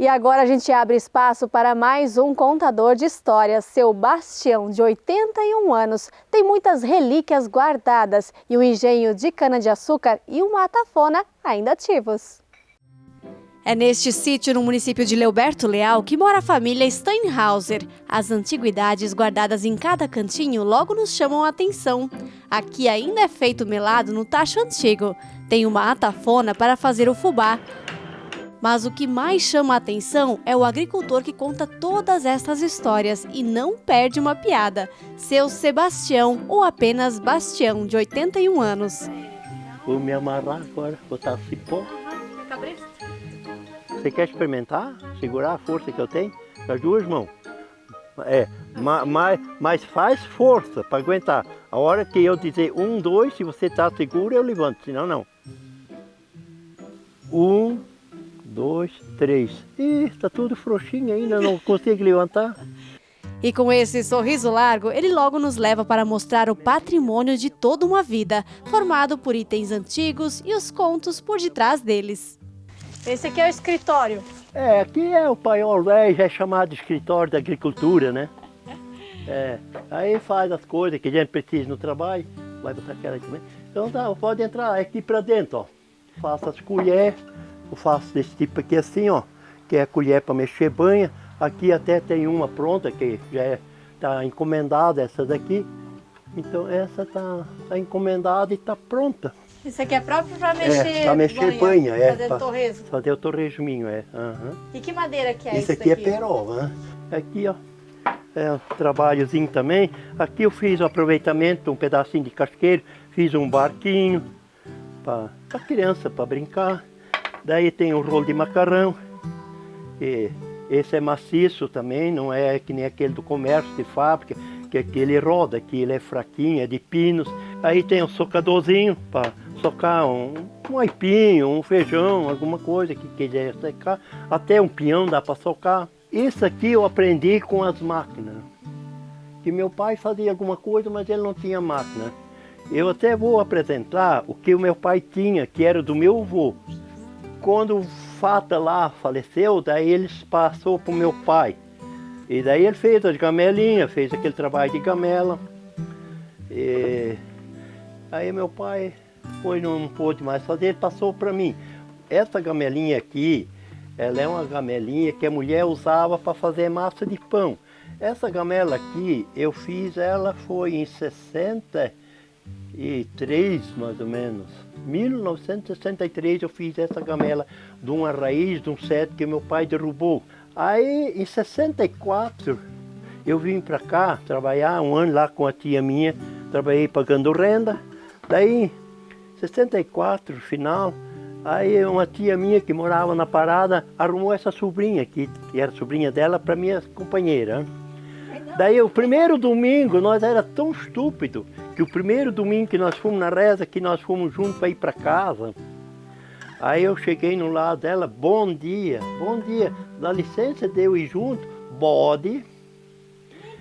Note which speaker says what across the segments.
Speaker 1: E agora a gente abre espaço para mais um contador de histórias. Seu Bastião, de 81 anos, tem muitas relíquias guardadas e um engenho de cana-de-açúcar e uma atafona ainda ativos. É neste sítio, no município de Leoberto Leal, que mora a família Steinhauser. As antiguidades guardadas em cada cantinho logo nos chamam a atenção. Aqui ainda é feito melado no tacho antigo. Tem uma atafona para fazer o fubá. Mas o que mais chama a atenção é o agricultor que conta todas estas histórias e não perde uma piada. Seu Sebastião, ou apenas Bastião, de 81 anos.
Speaker 2: Vou me amarrar agora, botar cipó. Você quer experimentar? Segurar a força que eu tenho? Com as duas mãos. Mas faz força para aguentar. A hora que eu dizer 1, 2, se você está seguro, eu levanto, senão não. 1, 2, 3. Ih, está tudo frouxinho ainda, não consigo levantar.
Speaker 1: E com esse sorriso largo, ele logo nos leva para mostrar o patrimônio de toda uma vida, formado por itens antigos e os contos por detrás deles. Esse aqui é o escritório.
Speaker 2: Aqui é o paiol velho, é chamado de escritório da agricultura, né? Aí faz as coisas que a gente precisa no trabalho. Vai botar aquela aqui mesmo. Então tá, pode entrar aqui para dentro, ó. Faço as colheres, eu faço desse tipo aqui assim, ó. Que é a colher para mexer banha. Aqui até tem uma pronta, que já está encomendada, essa daqui. Então essa tá encomendada e está pronta.
Speaker 1: Isso aqui é próprio para mexer
Speaker 2: para mexer banha,
Speaker 1: fazer torresmo.
Speaker 2: Fazer o torresminho,
Speaker 1: E que madeira que é
Speaker 2: isso aqui? Isso aqui é peroba, Aqui, ó, é um trabalhozinho também. Aqui eu fiz o aproveitamento, um pedacinho de casqueiro, fiz um barquinho para criança, para brincar. Daí tem um rolo de macarrão, e esse é maciço também, não é que nem aquele do comércio de fábrica, que aquele roda, aqui ele é fraquinho, é de pinos. Aí tem um socadorzinho para socar um aipinho, um feijão, alguma coisa que quiser secar. Até um peão dá para socar. Isso aqui eu aprendi com as máquinas. Que meu pai fazia alguma coisa, mas ele não tinha máquina. Eu até vou apresentar o que o meu pai tinha, que era do meu avô. Quando o Fata lá faleceu, daí ele passou para o meu pai. E daí ele fez as gamelinhas, fez aquele trabalho de gamela. E aí meu pai depois não pôde mais fazer, ele passou para mim. Essa gamelinha aqui, ela é uma gamelinha que a mulher usava para fazer massa de pão. Essa gamela aqui, eu fiz ela foi em 63, mais ou menos. 1963 eu fiz essa gamela de uma raiz de um cedro que meu pai derrubou. Aí em 64 eu vim para cá trabalhar um ano lá com a tia minha, trabalhei pagando renda. Daí em 64, final, aí uma tia minha que morava na Parada arrumou essa sobrinha aqui, que era sobrinha dela, para minha companheira. Daí o primeiro domingo nós era tão estúpido que o primeiro domingo que nós fomos na reza, que nós fomos juntos para ir para casa. Aí eu cheguei no lado dela, bom dia, dá licença de eu ir junto, bode.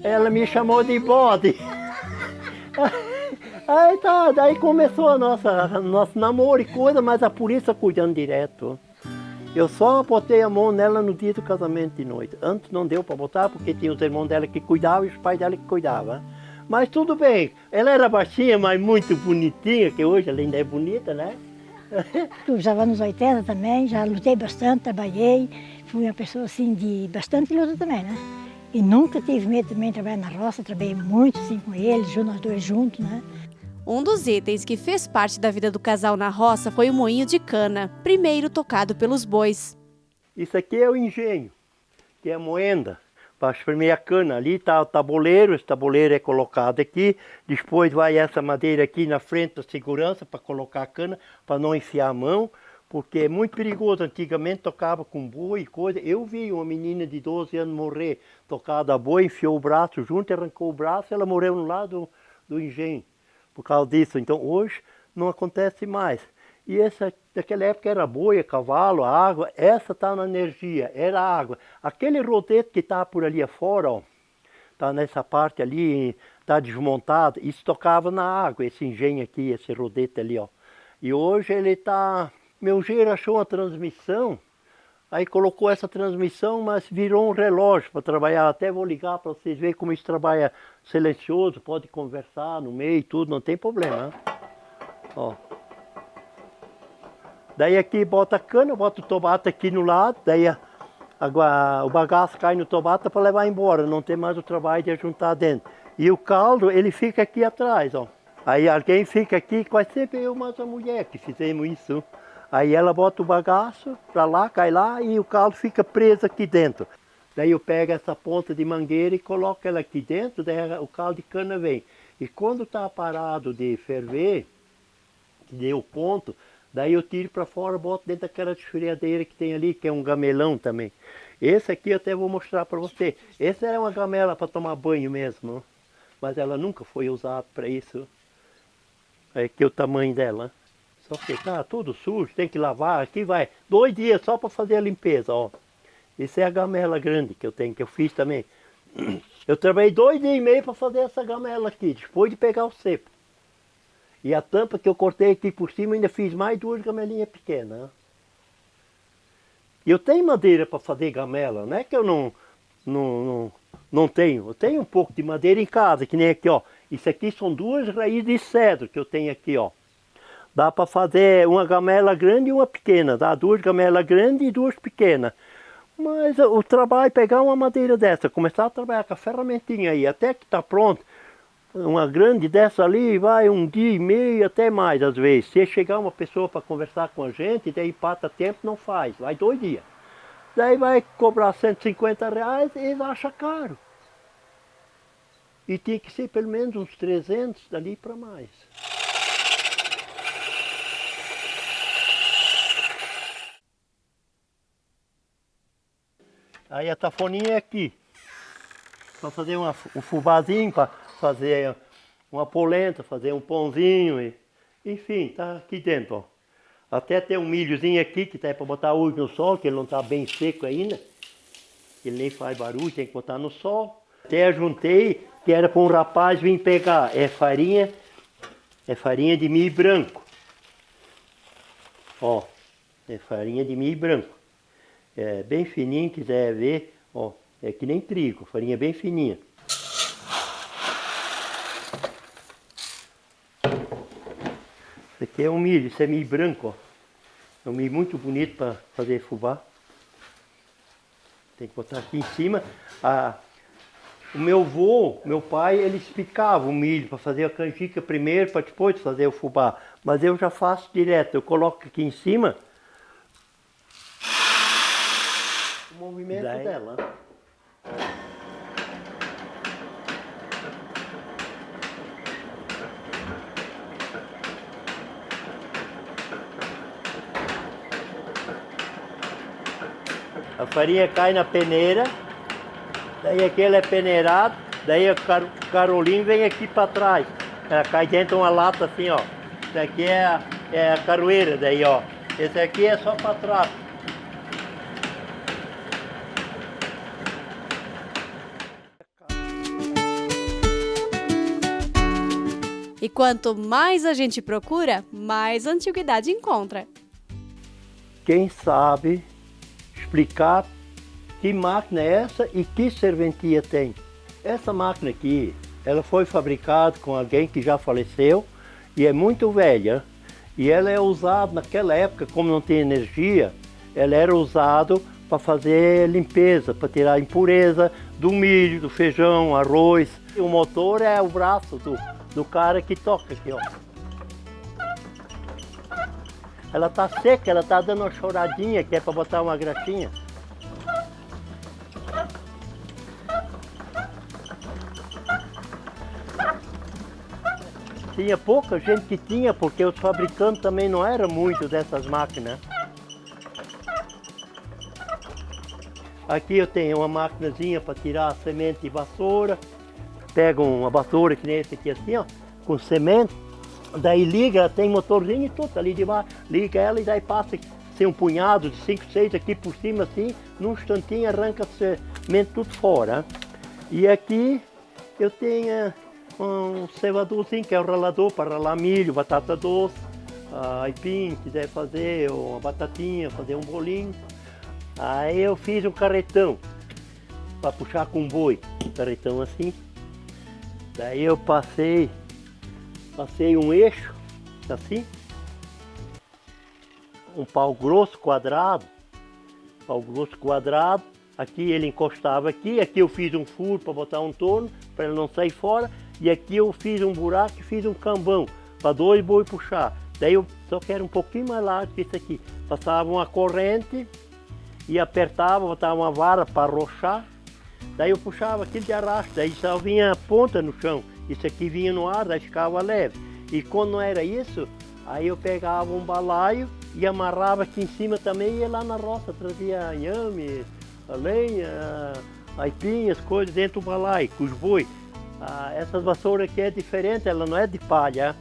Speaker 2: Ela me chamou de bode. Aí tá, daí começou a nosso namoro e coisa, mas a polícia cuidando direto. Eu só botei a mão nela no dia do casamento de noite. Antes não deu para botar, porque tinha os irmãos dela que cuidavam e os pais dela que cuidavam. Mas tudo bem, ela era baixinha, mas muito bonitinha, que hoje ela ainda é bonita, né?
Speaker 3: Eu já nos 80 também, já lutei bastante, trabalhei. Fui uma pessoa assim de bastante luta também, né? E nunca tive medo também de trabalhar na roça, trabalhei muito assim com eles, nós dois juntos, né?
Speaker 1: Um dos itens que fez parte da vida do casal na roça foi o moinho de cana, primeiro tocado pelos bois.
Speaker 2: Isso aqui é o engenho, que é a moenda, para espremer a cana. Ali está o tabuleiro, esse tabuleiro é colocado aqui, depois vai essa madeira aqui na frente da segurança para colocar a cana, para não enfiar a mão, porque é muito perigoso. Antigamente tocava com boi e coisa. Eu vi uma menina de 12 anos morrer tocada a boi, enfiou o braço junto, arrancou o braço, ela morreu no lado do engenho. Por causa disso, então hoje não acontece mais. E essa, naquela época era boi, cavalo, água, essa está na energia, era água. Aquele rodete que está por ali afora, ó, está nessa parte ali, está desmontado, isso tocava na água, esse engenho aqui, esse rodete ali, ó. E hoje ele está, meu engenheiro achou uma transmissão, Aí colocou essa transmissão, mas virou um relógio para trabalhar. Até vou ligar para vocês verem como isso trabalha silencioso, pode conversar no meio e tudo, não tem problema. Né? Ó. Daí aqui bota a cana, bota o tomate aqui no lado, daí o bagaço cai no tomate para levar embora, não tem mais o trabalho de juntar dentro. E o caldo, ele fica aqui atrás, ó. Aí alguém fica aqui, quase sempre eu mais a mulher que fizemos isso. Aí ela bota o bagaço para lá, cai lá e o caldo fica preso aqui dentro. Daí eu pego essa ponta de mangueira e coloco ela aqui dentro, daí o caldo de cana vem. E quando está parado de ferver, que deu o ponto, daí eu tiro para fora, boto dentro daquela desfriadeira que tem ali, que é um gamelão também. Esse aqui eu até vou mostrar para você. Essa era uma gamela para tomar banho mesmo, mas ela nunca foi usada para isso. É aqui o tamanho dela. Só que tá tudo sujo, tem que lavar. Aqui vai 2 dias só para fazer a limpeza, ó. Essa é a gamela grande que eu tenho, que eu fiz também. Eu trabalhei 2 dias e meio para fazer essa gamela aqui, depois de pegar o cepo. E a tampa que eu cortei aqui por cima, ainda fiz mais 2 gamelinhas pequenas. E eu tenho madeira para fazer gamela, não é que eu não tenho. Eu tenho um pouco de madeira em casa, que nem aqui, ó. Isso aqui são 2 raízes de cedro que eu tenho aqui, ó. Dá para fazer uma gamela grande e uma pequena, dá 2 gamelas grandes e 2 pequenas. Mas o trabalho é pegar uma madeira dessa, começar a trabalhar com a ferramentinha aí, até que está pronto. Uma grande dessa ali vai 1 dia e meio, até mais às vezes. Se chegar uma pessoa para conversar com a gente, daí empata tempo, não faz, vai 2 dias. Daí vai cobrar R$150 e eles acham caro. E tinha que ser pelo menos uns 300 dali para mais. Aí a tafoninha é aqui. Para fazer um fubazinho, para fazer uma polenta, fazer um pãozinho. Enfim, tá aqui dentro, ó. Até tem um milhozinho aqui que tá para botar hoje no sol, que ele não tá bem seco ainda. Ele nem faz barulho, tem que botar no sol. Até juntei, que era para um rapaz vir pegar. É farinha de milho branco. Ó, é farinha de milho branco. É bem fininho, quiser ver, ó, é que nem trigo, farinha bem fininha. Isso aqui é um milho, isso é milho branco, ó. É um milho muito bonito para fazer fubá. Tem que botar aqui em cima. O meu pai, ele picava o milho para fazer a canjica primeiro, para depois fazer o fubá. Mas eu já faço direto, eu coloco aqui em cima o movimento dela. A farinha cai na peneira, daí aqui ela é peneirada, daí o carolinho vem aqui para trás. Ela cai dentro de uma lata assim, ó. Isso aqui é a caroeira, daí, ó. Esse aqui é só para trás.
Speaker 1: E quanto mais a gente procura, mais antiguidade encontra.
Speaker 2: Quem sabe explicar que máquina é essa e que serventia tem? Essa máquina aqui, ela foi fabricada com alguém que já faleceu e é muito velha. E ela é usada naquela época, como não tem energia, ela era usada para fazer limpeza, para tirar a impureza do milho, do feijão, arroz. E o motor é o braço do cara que toca aqui, ó. Ela tá seca, ela tá dando uma choradinha, que é para botar uma graxinha. Tinha pouca gente que tinha, porque os fabricantes também não eram muito dessas máquinas. Aqui eu tenho uma maquinazinha para tirar a semente de vassoura. Pega uma vassoura que nem esse aqui assim, ó, com semente. Daí liga, ela tem motorzinho e tudo ali de baixo. Liga ela e daí passa assim, um punhado de 5, 6 aqui por cima assim. Num instantinho arranca a semente tudo fora. E aqui eu tenho um cevadorzinho, que é o ralador para ralar milho, batata doce, aipim, quiser fazer, ou uma batatinha, fazer um bolinho. Aí eu fiz um carretão para puxar com boi, um carretão assim. Daí eu passei um eixo, assim, um pau grosso quadrado, aqui ele encostava aqui eu fiz um furo para botar um torno, para ele não sair fora, e aqui eu fiz um buraco e fiz um cambão, para 2 boi puxar. Daí eu só quero um pouquinho mais largo que isso aqui. Passava uma corrente e apertava, botava uma vara para arrochar. Daí eu puxava aquilo de arrasto, daí só vinha a ponta no chão. Isso aqui vinha no ar, daí ficava leve. E quando não era isso, aí eu pegava um balaio e amarrava aqui em cima também e ia lá na roça, trazia inhame, a lenha, aipinhas, coisas dentro do balaio, com os boi. Essa vassoura aqui é diferente, ela não é de palha,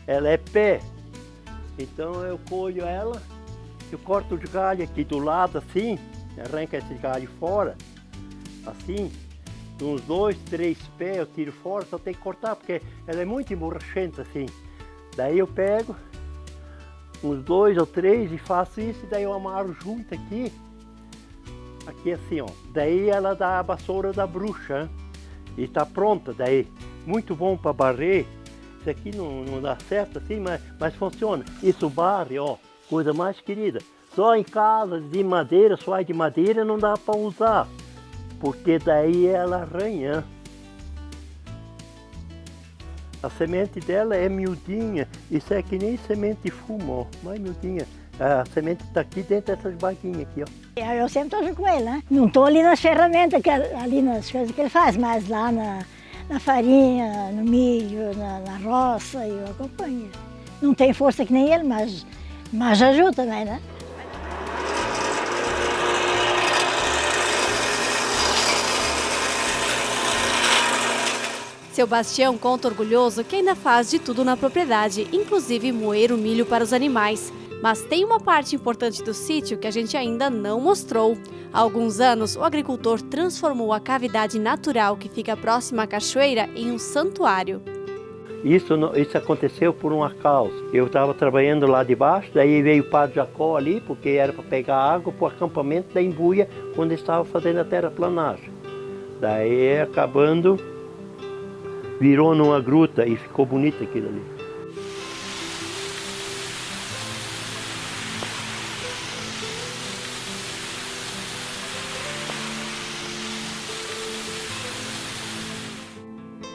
Speaker 2: ela é pé. Então eu colho ela, eu corto os galhos aqui do lado assim, arranca esse galho fora, assim, uns 2, 3 pés eu tiro fora, só tem que cortar porque ela é muito emborrachenta assim. Daí eu pego uns 2 ou 3 e faço isso, e daí eu amarro junto aqui assim ó. Daí ela dá a vassoura da bruxa, e está pronta daí, muito bom para barrer. Isso aqui não dá certo assim, mas funciona. Isso barre, ó, coisa mais querida. Só em casas de madeira, só de madeira não dá para usar, porque daí ela arranha. A semente dela é miudinha, isso é que nem semente de fumo, ó, mais miudinha. A semente está aqui dentro dessas baguinhas aqui, ó.
Speaker 3: Eu sempre estou com ele, né? Não estou ali nas ferramentas, ali nas coisas que ele faz, mas lá na farinha, no milho, na roça, eu acompanho. Não tem força que nem ele, mas ajuda também, né?
Speaker 1: Seu Bastião conta orgulhoso que ainda faz de tudo na propriedade, inclusive moer o milho para os animais. Mas tem uma parte importante do sítio que a gente ainda não mostrou. Há alguns anos, o agricultor transformou a cavidade natural que fica próxima à cachoeira em um santuário.
Speaker 2: Isso aconteceu por um acaso. Eu estava trabalhando lá debaixo, daí veio o Padre Jacó ali, porque era para pegar água para o acampamento da Embuia, quando estava fazendo a terraplanagem. Daí, acabando, virou numa gruta e ficou bonito aquilo ali.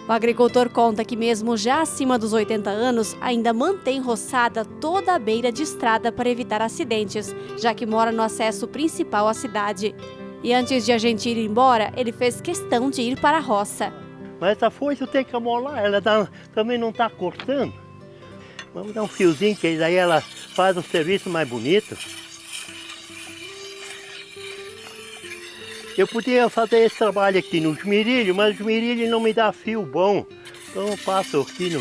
Speaker 1: O agricultor conta que mesmo já acima dos 80 anos, ainda mantém roçada toda a beira de estrada para evitar acidentes, já que mora no acesso principal à cidade. E antes de a gente ir embora, ele fez questão de ir para a roça.
Speaker 2: Mas essa foice eu tenho que amolar, ela também não está cortando. Vamos dar um fiozinho, que daí ela faz o serviço mais bonito. Eu podia fazer esse trabalho aqui nos mirilhos, mas os mirilhos não me dão fio bom. Então eu passo aqui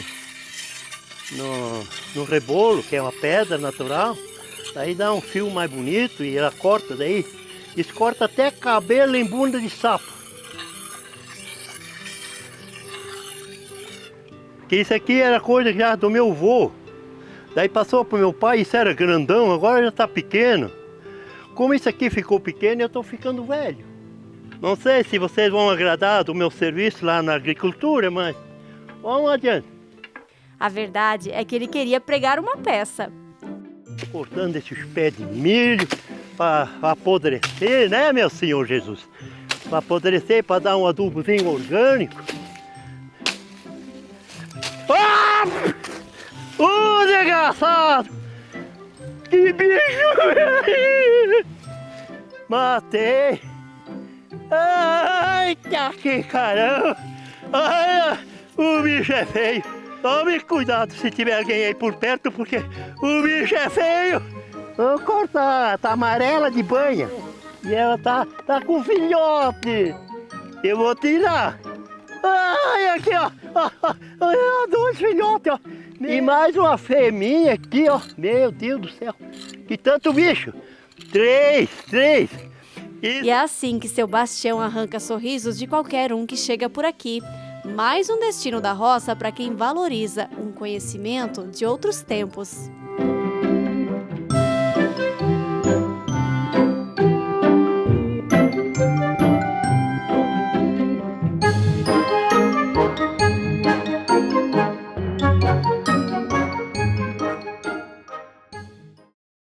Speaker 2: no rebolo, que é uma pedra natural. Daí dá um fio mais bonito e ela corta daí. Isso corta até cabelo em bunda de sapo. Que isso aqui era coisa já do meu avô. Daí passou para o meu pai, isso era grandão, agora já está pequeno. Como isso aqui ficou pequeno, eu estou ficando velho. Não sei se vocês vão agradar do meu serviço lá na agricultura, mas vamos adiante.
Speaker 1: A verdade é que ele queria pregar uma peça.
Speaker 2: Cortando esses pés de milho para apodrecer, né, meu Senhor Jesus? Para apodrecer, para dar um adubozinho orgânico. Ah! Desgraçado! Que bicho! Matei! Eita, que caramba! Ai, o bicho é feio! Tome cuidado se tiver alguém aí por perto, porque o bicho é feio! Vou cortar, tá amarela de banha. E ela tá com filhote. Eu vou tirar. Ai, aqui, ó. 2 filhotes, ó. E mais uma fêmea aqui, ó. Meu Deus do céu. Que tanto bicho. 3.
Speaker 1: E é assim que seu Bastião arranca sorrisos de qualquer um que chega por aqui. Mais um destino da roça para quem valoriza um conhecimento de outros tempos.